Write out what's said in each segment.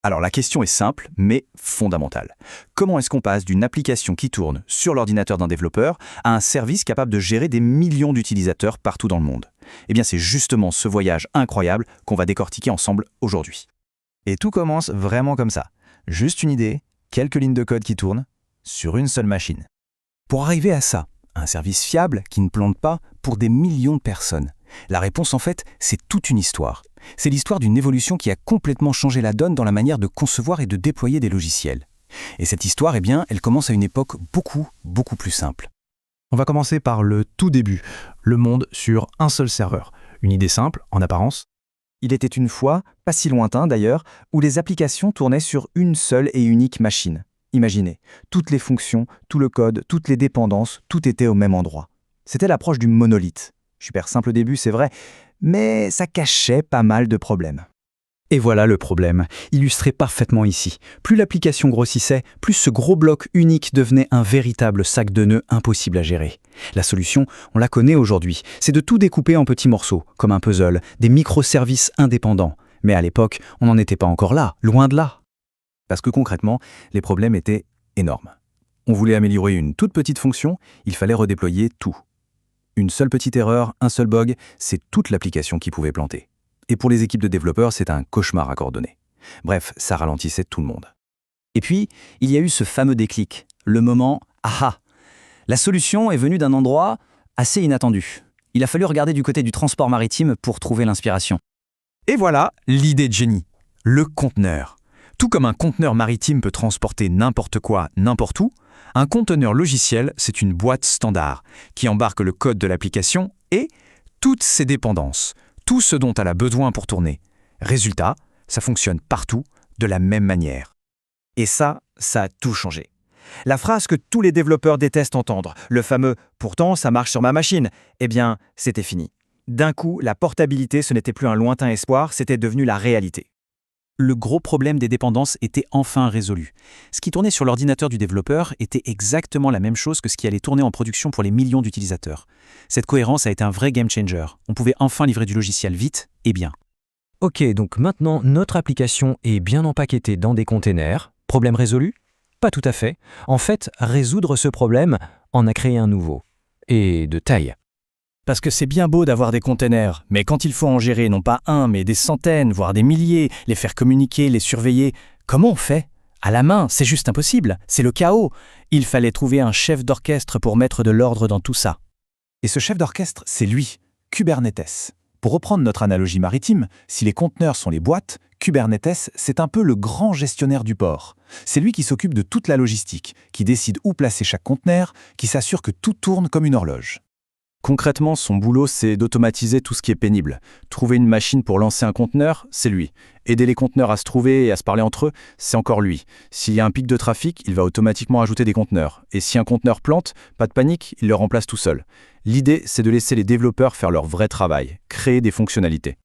Alors la question est simple, mais fondamentale. Comment est-ce qu'on passe d'une application qui tourne sur l'ordinateur d'un développeur à un service capable de gérer des millions d'utilisateurs partout dans le monde? Eh bien c'est justement ce voyage incroyable qu'on va décortiquer ensemble aujourd'hui. Et tout commence vraiment comme ça. Juste une idée, quelques lignes de code qui tournent, sur une seule machine. Pour arriver à ça, un service fiable qui ne plante pas pour des millions de personnes. La réponse en fait, c'est toute une histoire. C'est l'histoire d'une évolution qui a complètement changé la donne dans la manière de concevoir et de déployer des logiciels. Et cette histoire, eh bien, elle commence à une époque beaucoup plus simple. On va commencer par le tout début, le monde sur un seul serveur. Une idée simple, en apparence. Il était une fois, pas si lointain d'ailleurs, où les applications tournaient sur une seule et unique machine. Imaginez, toutes les fonctions, tout le code, toutes les dépendances, tout était au même endroit. C'était l'approche du monolithe. Super simple au début, c'est vrai, mais ça cachait pas mal de problèmes. Et voilà le problème, illustré parfaitement ici. Plus l'application grossissait, plus ce gros bloc unique devenait un véritable sac de nœuds impossible à gérer. La solution, on la connaît aujourd'hui, c'est de tout découper en petits morceaux, comme un puzzle, des microservices indépendants. Mais à l'époque, on n'en était pas encore là, loin de là. Parce que concrètement, les problèmes étaient énormes. On voulait améliorer une toute petite fonction, il fallait redéployer tout. Une seule petite erreur, un seul bug, c'est toute l'application qui pouvait planter. Et pour les équipes de développeurs, c'est un cauchemar à coordonner. Bref, ça ralentissait tout le monde. Et puis, il y a eu ce fameux déclic, le moment « Ah !». La solution est venue d'un endroit assez inattendu. Il a fallu regarder du côté du transport maritime pour trouver l'inspiration. Et voilà l'idée de génie, le conteneur. Tout comme un conteneur maritime peut transporter n'importe quoi, n'importe où, un conteneur logiciel, c'est une boîte standard qui embarque le code de l'application et toutes ses dépendances, tout ce dont elle a besoin pour tourner. Résultat, ça fonctionne partout de la même manière. Et ça a tout changé. La phrase que tous les développeurs détestent entendre, le fameux « pourtant ça marche sur ma machine », eh bien, c'était fini. D'un coup, la portabilité, ce n'était plus un lointain espoir, c'était devenu la réalité. Le gros problème des dépendances était enfin résolu. Ce qui tournait sur l'ordinateur du développeur était exactement la même chose que ce qui allait tourner en production pour les millions d'utilisateurs. Cette cohérence a été un vrai game changer. On pouvait enfin livrer du logiciel vite et bien. Ok, donc maintenant notre application est bien empaquetée dans des containers. Problème résolu? Pas tout à fait. En fait, résoudre ce problème en a créé un nouveau. Et de taille. Parce que c'est bien beau d'avoir des containers, mais quand il faut en gérer non pas un, mais des centaines, voire des milliers, les faire communiquer, les surveiller, comment on fait? À la main, c'est juste impossible, c'est le chaos. Il fallait trouver un chef d'orchestre pour mettre de l'ordre dans tout ça. Et ce chef d'orchestre, c'est lui, Kubernetes. Pour reprendre notre analogie maritime, si les conteneurs sont les boîtes, Kubernetes, c'est un peu le grand gestionnaire du port. C'est lui qui s'occupe de toute la logistique, qui décide où placer chaque conteneur, qui s'assure que tout tourne comme une horloge. Concrètement, son boulot, c'est d'automatiser tout ce qui est pénible. Trouver une machine pour lancer un conteneur, c'est lui. Aider les conteneurs à se trouver et à se parler entre eux, c'est encore lui. S'il y a un pic de trafic, il va automatiquement ajouter des conteneurs. Et si un conteneur plante, pas de panique, il le remplace tout seul. L'idée, c'est de laisser les développeurs faire leur vrai travail, créer des fonctionnalités.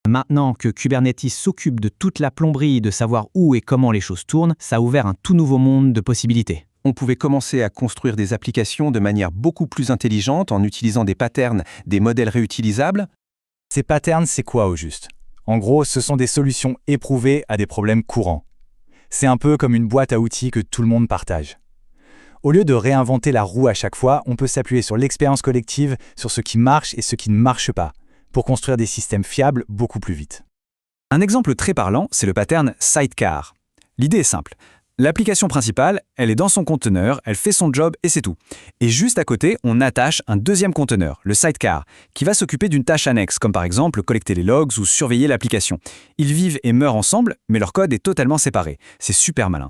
Maintenant que Kubernetes s'occupe de toute la plomberie, de savoir où et comment les choses tournent, ça a ouvert un tout nouveau monde de possibilités. On pouvait commencer à construire des applications de manière beaucoup plus intelligente en utilisant des patterns, des modèles réutilisables. Ces patterns, c'est quoi au juste? En gros, ce sont des solutions éprouvées à des problèmes courants. C'est un peu comme une boîte à outils que tout le monde partage. Au lieu de réinventer la roue à chaque fois, on peut s'appuyer sur l'expérience collective, sur ce qui marche et ce qui ne marche pas, pour construire des systèmes fiables beaucoup plus vite. Un exemple très parlant, c'est le pattern Sidecar. L'idée est simple. L'application principale, elle est dans son conteneur, elle fait son job et c'est tout. Et juste à côté, on attache un deuxième conteneur, le sidecar, qui va s'occuper d'une tâche annexe, comme par exemple collecter les logs ou surveiller l'application. Ils vivent et meurent ensemble, mais leur code est totalement séparé. C'est super malin.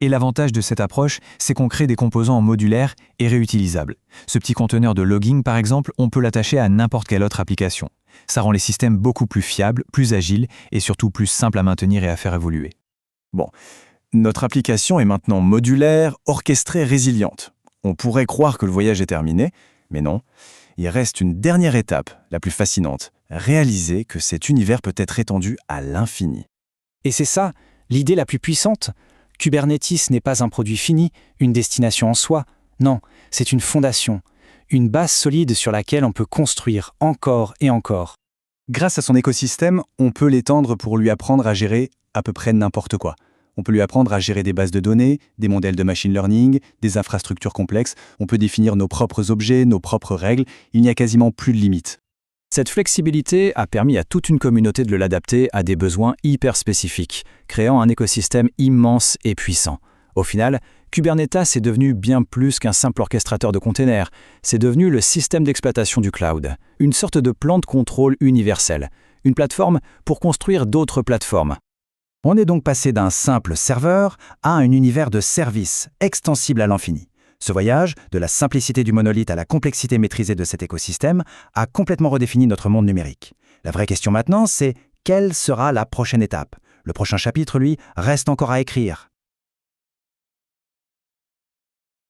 Et l'avantage de cette approche, c'est qu'on crée des composants modulaires et réutilisables. Ce petit conteneur de logging, par exemple, on peut l'attacher à n'importe quelle autre application. Ça rend les systèmes beaucoup plus fiables, plus agiles et surtout plus simples à maintenir et à faire évoluer. Bon. Notre application est maintenant modulaire, orchestrée, résiliente. On pourrait croire que le voyage est terminé, mais non. Il reste une dernière étape, la plus fascinante, réaliser que cet univers peut être étendu à l'infini. Et c'est ça, l'idée la plus puissante. Kubernetes n'est pas un produit fini, une destination en soi. Non, c'est une fondation, une base solide sur laquelle on peut construire encore et encore. Grâce à son écosystème, on peut l'étendre pour lui apprendre à gérer à peu près n'importe quoi. On peut lui apprendre à gérer des bases de données, des modèles de machine learning, des infrastructures complexes, on peut définir nos propres objets, nos propres règles, il n'y a quasiment plus de limites. Cette flexibilité a permis à toute une communauté de l'adapter à des besoins hyper spécifiques, créant un écosystème immense et puissant. Au final, Kubernetes est devenu bien plus qu'un simple orchestrateur de containers, c'est devenu le système d'exploitation du cloud, une sorte de plan de contrôle universel, une plateforme pour construire d'autres plateformes. On est donc passé d'un simple serveur à un univers de services extensible à l'infini. Ce voyage, de la simplicité du monolithe à la complexité maîtrisée de cet écosystème, a complètement redéfini notre monde numérique. La vraie question maintenant, c'est quelle sera la prochaine étape ? Le prochain chapitre, lui, reste encore à écrire.